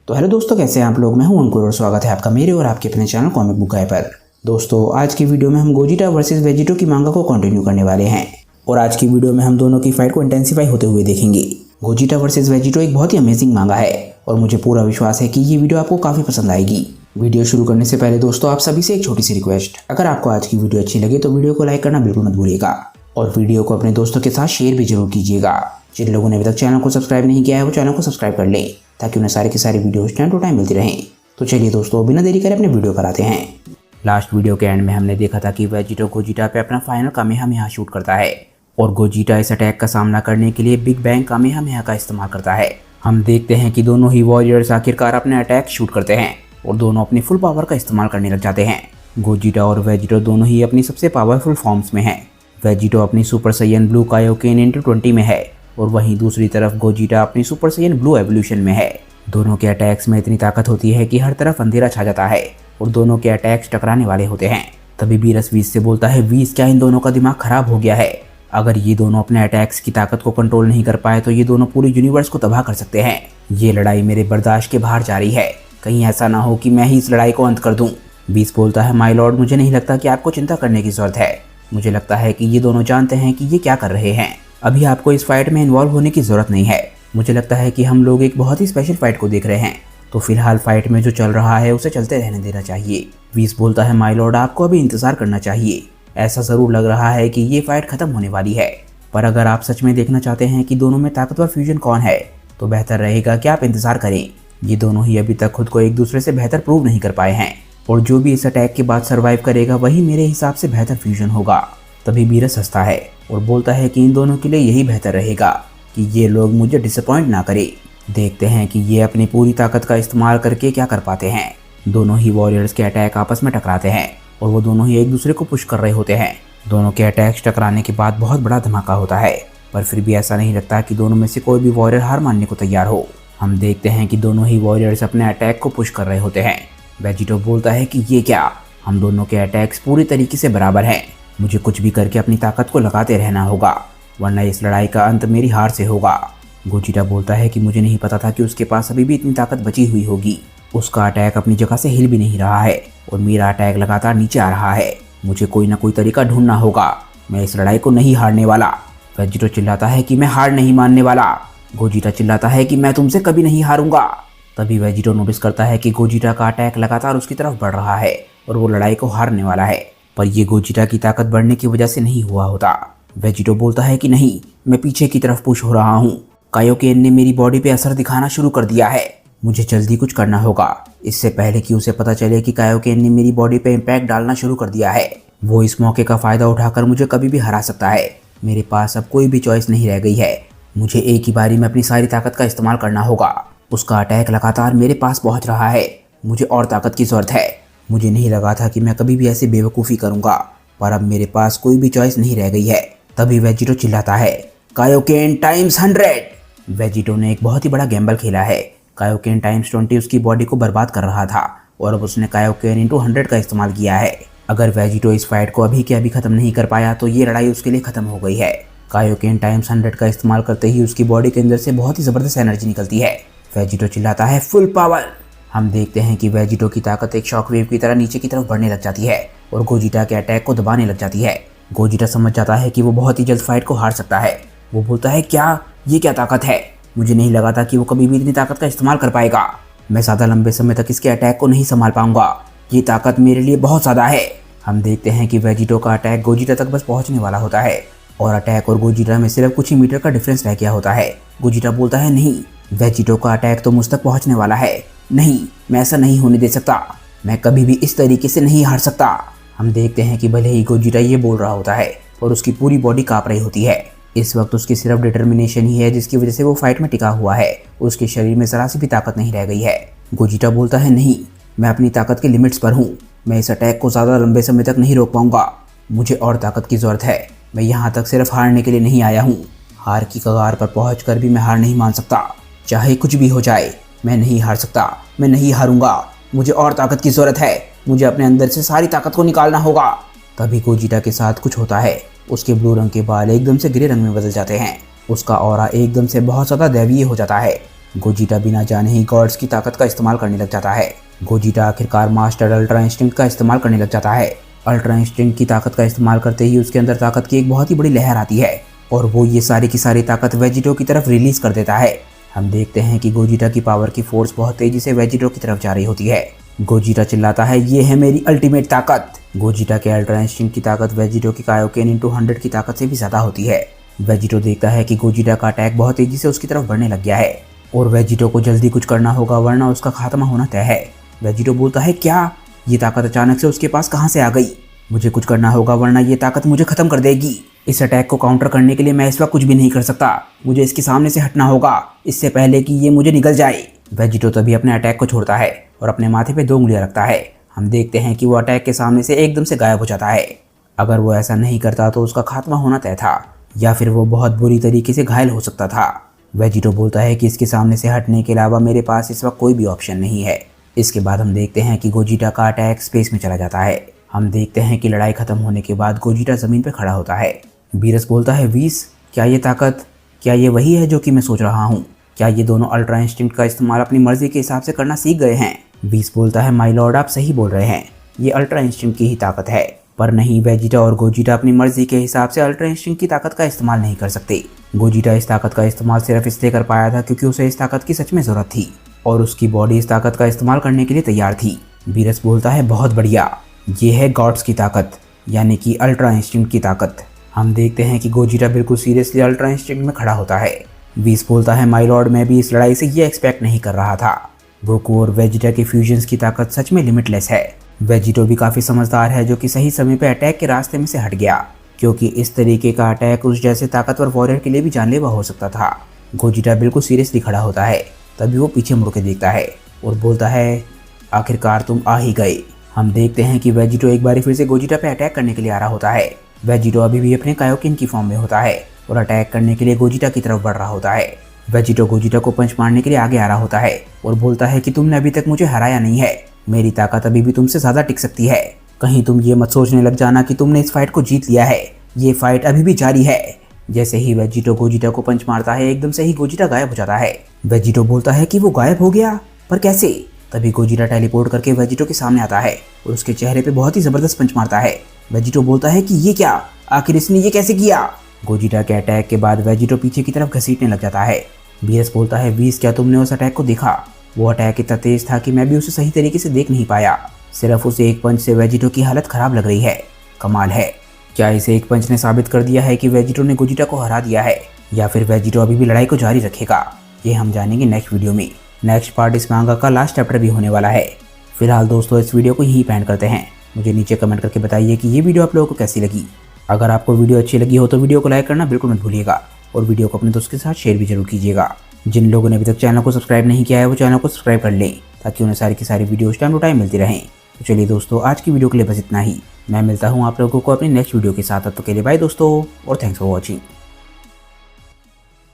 तो हेलो दोस्तों, कैसे हैं आप लोग। मैं हूं अंकुर और स्वागत है आपका मेरे और आपके अपने चैनल कॉमिक बुक गाय पर। दोस्तों, आज की वीडियो में हम गोजिटा वर्सेस वेजिटो की मांगा को कंटिन्यू करने वाले हैं और आज की वीडियो में हम दोनों की फाइट को इंटेंसिफाई होते हुए देखेंगे। गोजिटा वर्सेस वेजिटो एक बहुत ही अमेजिंग मांगा है और मुझे पूरा विश्वास है कि ये वीडियो आपको काफी पसंद आएगी। वीडियो शुरू करने से पहले दोस्तों, आप सभी से एक छोटी सी रिक्वेस्ट, अगर आपको आज की वीडियो अच्छी लगे तो वीडियो को लाइक करना बिल्कुल मत भूलिएगा और वीडियो को अपने दोस्तों के साथ शेयर भी जरूर कीजिएगा। जिन लोगों ने अभी तक चैनल को सब्सक्राइब नहीं किया है वो चैनल को सब्सक्राइब कर लें ताकि उन्हें सारे के सारे वीडियोस टाइम टू टाइम मिलती रहें। तो चलिए दोस्तों, बिना देरी करे अपने वीडियो पर आते हैं। लास्ट वीडियो के एंड में हमने देखा था कि वेजिटो गोजिटा पे अपना फाइनल कामेहामेहा शूट करता है और गोजिटा इस अटैक का सामना करने के लिए बिग बैंग कामेहामेहा का इस्तेमाल करता है। हम देखते हैं कि दोनों ही वॉरियर्स आखिरकार अपने अटैक शूट करते हैं और दोनों अपनी फुल पावर का इस्तेमाल करने लग जाते हैं। गोजिटा और वेजिटो दोनों ही अपनी सबसे पावरफुल फॉर्म्स में हैं। वेजिटो अपनी super Saiyan blue Kaioken into 20 में है और वहीं दूसरी तरफ गोजिटा अपनी सुपर सैयन ब्लू एवोल्यूशन में है। दोनों के अटैक्स में इतनी ताकत होती है कि हर तरफ अंधेरा छा जाता है और दोनों के अटैक्स टकराने वाले होते हैं। तभी बीरस वीस से बोलता है, वीस क्या इन दोनों का दिमाग खराब हो गया है? अगर ये दोनों अपने अटैक्स की ताकत को कंट्रोल नहीं कर पाए तो ये दोनों पूरे यूनिवर्स को तबाह कर सकते हैं। ये लड़ाई मेरे बर्दाश्त के बाहर जा रही है, कहीं ऐसा ना हो कि मैं ही इस लड़ाई को अंत कर दूं। बीस बोलता है, माय लॉर्ड, मुझे नहीं लगता कि आपको चिंता करने की जरूरत है। मुझे लगता है कि ये दोनों जानते हैं कि ये क्या कर रहे हैं। अभी आपको इस फाइट में इन्वॉल्व होने की जरूरत नहीं है। मुझे लगता है कि हम लोग एक बहुत ही स्पेशल फाइट को देख रहे हैं, तो फिलहाल फाइट में जो चल रहा है उसे चलते रहने देना चाहिए। वीस बोलता है, माय लॉर्ड, आपको अभी इंतजार करना चाहिए। ऐसा जरूर लग रहा है कि ये फाइट खत्म होने वाली है, पर अगर आप सच में देखना चाहते हैं कि दोनों में ताकतवर फ्यूजन कौन है तो बेहतर रहेगा कि आप इंतजार करें। ये दोनों ही अभी तक खुद को एक दूसरे से बेहतर प्रूव नहीं कर पाए हैं और जो भी इस अटैक के बाद सर्वाइव करेगा वही मेरे हिसाब से बेहतर फ्यूजन होगा। तभी बीरस हंसता है और बोलता है कि इन दोनों के लिए यही बेहतर रहेगा कि ये लोग मुझे डिसअपॉइंट ना करें। देखते हैं कि ये अपनी पूरी ताकत का इस्तेमाल करके क्या कर पाते हैं। दोनों ही वॉरियर्स के अटैक आपस में टकराते हैं और वो दोनों ही एक दूसरे को पुश कर रहे होते हैं। दोनों के अटैक्स टकराने के बाद बहुत बड़ा धमाका होता है, पर फिर भी ऐसा नहीं लगता कि दोनों में से कोई भी वॉरियर हार मानने को तैयार हो। हम देखते हैं कि दोनों ही वॉरियर्स अपने अटैक को पुश कर रहे होते हैं। वेजिटो बोलता है कि ये क्या, हम दोनों के अटैक्स पूरी तरीके से बराबर हैं। मुझे कुछ भी करके अपनी ताकत को लगाते रहना होगा, वरना इस लड़ाई का अंत मेरी हार से होगा। गोजिटा बोलता है कि मुझे नहीं पता था कि उसके पास अभी भी इतनी ताकत बची हुई होगी। उसका अटैक अपनी जगह से हिल भी नहीं रहा है और मेरा अटैक लगातार नीचे आ रहा है। मुझे कोई ना कोई तरीका ढूंढना होगा, मैं इस लड़ाई को नहीं हारने वाला। वेजिटो चिल्लाता है कि मैं हार नहीं मानने वाला। गोजिटा चिल्लाता है कि मैं तुमसे कभी नहीं हारूंगा। तभी वेजिटो नोटिस करता है कि गोजिटा का अटैक लगातार उसकी तरफ बढ़ रहा है और वो लड़ाई को हारने वाला है, पर ये गोजिटा की ताकत बढ़ने की वजह से नहीं हुआ होता। वेजिटो बोलता है कि नहीं, मैं पीछे की तरफ पुश हो रहा हूँ। कायोकेन ने मेरी बॉडी पे असर दिखाना शुरू कर दिया है। मुझे जल्दी कुछ करना होगा इससे पहले कि उसे पता चले कि कायोकेन ने मेरी बॉडी पे इम्पैक्ट डालना शुरू कर दिया है। वो इस मौके का फायदा उठाकर मुझे कभी भी हरा सकता है। मेरे पास अब कोई भी चॉइस नहीं रह गई है। मुझे एक ही बारी में अपनी सारी ताकत का इस्तेमाल करना होगा। उसका अटैक लगातार मेरे पास पहुंच रहा है। मुझे और ताकत की जरूरत है। मुझे नहीं लगा था कि मैं कभी भी ऐसी बेवकूफ़ी करूंगा, पर अब मेरे पास कोई भी चॉइस नहीं रह गई है। तभी वेजिटो चिल्लाता है, कायोकेन टाइम्स 100। वेजिटो ने एक बहुत ही बड़ा गैम्बल खेला है। कायोकेन टाइम्स 20 उसकी बॉडी को बर्बाद कर रहा था और अब उसने कायोकेन इंटू 100 का इस्तेमाल किया है। अगर वेजिटो इस फाइट को अभी के अभी खत्म नहीं कर पाया तो ये लड़ाई उसके लिए खत्म हो गई है। कायोकेन टाइम्स 100 का इस्तेमाल करते ही उसकी बॉडी के अंदर से बहुत ही जबरदस्त एनर्जी निकलती है। वेजिटो चिल्लाता है, फुल पावर। हम देखते हैं कि वेजिटो की ताकत एक शॉकवेव की तरह नीचे की तरफ बढ़ने लग जाती है और गोजिटा के अटैक को दबाने लग जाती है। गोजिटा समझ जाता है कि वो बहुत ही जल्द फाइट को हार सकता है। वो बोलता है, क्या ये क्या ताकत है? मुझे नहीं लगा था कि वो कभी भी इतनी ताकत का इस्तेमाल कर पाएगा। मैं ज़्यादा लंबे समय तक इसके अटैक को नहीं संभाल पाऊंगा। ये ताकत मेरे लिए बहुत ज़्यादा है। हम देखते हैं कि वेजिटो का अटैक गोजिटा तक बस पहुंचने वाला होता है और अटैक और गोजिटा में सिर्फ कुछ ही मीटर का डिफरेंस रह गया होता है। गोजिटा बोलता है, नहीं, वेजिटो का अटैक तो मुझ तक पहुंचने वाला है। नहीं, मैं ऐसा नहीं होने दे सकता। मैं कभी भी इस तरीके से नहीं हार सकता। हम देखते हैं कि भले ही गोजिटा ये बोल रहा होता है और उसकी पूरी बॉडी कांप रही होती है। इस वक्त उसकी सिर्फ डिटर्मिनेशन ही है जिसकी वजह से वो फाइट में टिका हुआ है। उसके शरीर में जरा सी भी ताकत नहीं रह गई है। गोजिटा बोलता है, नहीं, मैं अपनी ताकत के लिमिट्स पर हूँ। मैं इस अटैक को ज़्यादा लंबे समय तक नहीं रोक पाऊंगा। मुझे और ताकत की ज़रूरत है। मैं यहाँ तक सिर्फ हारने के लिए नहीं आया हूँ। हार की कगार पर पहुँच भी मैं हार नहीं मान सकता। चाहे कुछ भी हो जाए, मैं नहीं हार सकता। मैं नहीं हारूंगा। मुझे और ताकत की ज़रूरत है। मुझे अपने अंदर से सारी ताकत को निकालना होगा। तभी गोजिटा के साथ कुछ होता है। उसके ब्लू रंग के बाल एकदम से ग्रे रंग में बदल जाते हैं। उसका ऑरा एकदम से बहुत ज़्यादा दैवीय हो जाता है गोजिटा बिना जाने ही गॉड्स की ताकत का इस्तेमाल करने लग जाता है। गोजिटा आखिरकार मास्टर अल्ट्रा इंस्टिंक्ट का इस्तेमाल करने लग जाता है। अल्ट्रा इंस्टिंक्ट की ताकत का इस्तेमाल करते ही उसके अंदर ताकत की एक बहुत ही बड़ी लहर आती है और वो ये सारी की सारी ताकत वेजिटो की तरफ रिलीज कर देता है। हम देखते हैं कि गोजिटा की पावर की फोर्स बहुत तेजी से वेजिटो की तरफ जा रही होती है। गोजिटा चिल्लाता है, ये है मेरी अल्टीमेट ताकत। गोजिटा के अल्ट्रा इंस्टिंक्ट की ताकत वेजिटो की कायोकेन × 100 की ताकत से भी ज्यादा होती है। वेजिटो देखता है कि गोजिटा का अटैक बहुत तेजी से उसकी तरफ बढ़ने लग गया है और वेजिटो को जल्दी कुछ करना होगा वरना उसका खात्मा होना तय है। वेजिटो बोलता है, क्या ये ताकत अचानक से उसके पास कहाँ से आ गई? मुझे कुछ करना होगा वरना ये ताकत मुझे खत्म कर देगी। इस अटैक को काउंटर करने के लिए मैं इस वक्त कुछ भी नहीं कर सकता। मुझे इसके सामने से हटना होगा इससे पहले कि ये मुझे निगल जाए। वेजिटो तभी अपने अटैक को छोड़ता है और अपने माथे पे 2 उंगलियां रखता है। हम देखते हैं कि वो अटैक के सामने से एकदम से गायब हो जाता है। अगर वो ऐसा नहीं करता तो उसका खात्मा होना तय था या फिर वो बहुत बुरी तरीके से घायल हो सकता था। वेजिटो बोलता है कि इसके सामने से हटने के अलावा मेरे पास इस वक्त कोई भी ऑप्शन नहीं है। इसके बाद हम देखते हैं कि गोजिटा का अटैक स्पेस में चला जाता है। हम देखते हैं कि लड़ाई खत्म होने के बाद गोजिटा जमीन पर खड़ा होता है। बीरस बोलता है, वीस, क्या ये ताकत, क्या ये वही है जो कि मैं सोच रहा हूँ? क्या ये दोनों अल्ट्रा इंस्टिंक्ट का इस्तेमाल अपनी मर्जी के हिसाब से करना सीख गए हैं? बीस बोलता है, माय लॉर्ड, आप सही बोल रहे हैं, ये अल्ट्रा इंस्टिंक्ट की ही ताकत है। पर नहीं, वेजिटा और गोजिटा अपनी मर्जी के हिसाब से अल्ट्रा इंस्टिंक्ट की ताकत का इस्तेमाल नहीं कर सकते। गोजिटा इस ताकत का इस्तेमाल सिर्फ इसलिए कर पाया था क्योंकि उसे इस ताकत की सच में जरूरत थी और उसकी बॉडी इस ताकत का इस्तेमाल करने के लिए तैयार थी। बीरस बोलता है, बहुत बढ़िया, ये है गॉड्स की ताकत, यानी कि अल्ट्रा इंस्टिंक्ट की ताकत। हम देखते हैं कि गोजिटा बिल्कुल सीरियसली अल्ट्रा इंस्टिंक्ट में खड़ा होता है। वीस बोलता है, माय लॉर्ड, मैं भी इस लड़ाई से ये एक्सपेक्ट नहीं कर रहा था। गोकू और वेजिटा के फ्यूजन्स की ताकत सच में लिमिटलेस है। वेजिटो भी काफ़ी समझदार है जो कि सही समय पे अटैक के रास्ते में से हट गया क्योंकि इस तरीके का अटैक उस जैसे ताकतवर वॉरियर के लिए भी जानलेवा हो सकता था। गोजिटा बिल्कुल सीरियसली खड़ा होता है। तभी वो पीछे मुड़ के देखता है और बोलता है, आखिरकार तुम आ ही गए। हम देखते हैं कि वेजिटो एक बार फिर से गोजिटा पे अटैक करने के लिए आ रहा होता है। वेजिटो अभी भी अपने कायोकिन की फॉर्म में होता है और अटैक करने के लिए गोजिटा की तरफ बढ़ रहा होता है। वेजिटो गोजिटा को पंच मारने के लिए आगे आ रहा होता है और बोलता है कि तुमने अभी तक मुझे हराया नहीं है, मेरी ताकत अभी भी तुमसे ज़्यादा टिक सकती है। कहीं तुम ये मत सोचने लग जाना कि तुमने इस फाइट को जीत लिया है, ये फाइट अभी भी जारी है। जैसे ही वेजिटो गोजिटा को पंच मारता है एकदम से ही गोजिटा गायब हो जाता है। वेजिटो बोलता है कि वो गायब हो गया, पर कैसे? तभी गोजिटा टेलीपोर्ट करके वेजिटो के सामने आता है और उसके चेहरे पे बहुत ही जबरदस्त पंच मारता है। वेजिटो बोलता है कि ये क्या, आखिर इसने ये कैसे किया? गोजिटा के अटैक के बाद वेजिटो पीछे की तरफ घसीटने लग जाता है। बीएस बोलता है, वीस, क्या तुमने उस अटैक को देखा? वो अटैक इतना तेज था कि मैं भी उसे सही तरीके से देख नहीं पाया। सिर्फ उसे एक पंच से वेजिटो की हालत खराब लग रही है। कमाल है, क्या इसे एक पंच ने साबित कर दिया है कि वेजिटो ने गोजिटा को हरा दिया है या फिर वेजिटो अभी भी लड़ाई को जारी रखेगा? ये हम जानेंगे नेक्स्ट वीडियो में। नेक्स्ट पार्ट इस मांगा का लास्ट चैप्टर भी होने वाला है। फिलहाल दोस्तों इस वीडियो को यहीं पे एंड करते हैं। मुझे नीचे कमेंट करके बताइए कि ये वीडियो आप लोगों को कैसी लगी। अगर आपको वीडियो अच्छी लगी हो तो वीडियो को लाइक करना बिल्कुल मत भूलिएगा और वीडियो को अपने दोस्त के साथ शेयर भी जरूर कीजिएगा। जिन लोगों ने अभी तक चैनल को सब्सक्राइब नहीं किया है वो चैनल को सब्सक्राइब कर लें ताकि उन्हें सारी की सारी वीडियोस टाइम टू टाइम मिलती रहें। तो चलिए दोस्तों, आज की वीडियो के लिए बस इतना ही। मैं मिलता हूँ आप लोगों को अपनी नेक्स्ट वीडियो के साथ। तब तक के लिए बाय दोस्तों और थैंक्स फॉर वॉचिंग।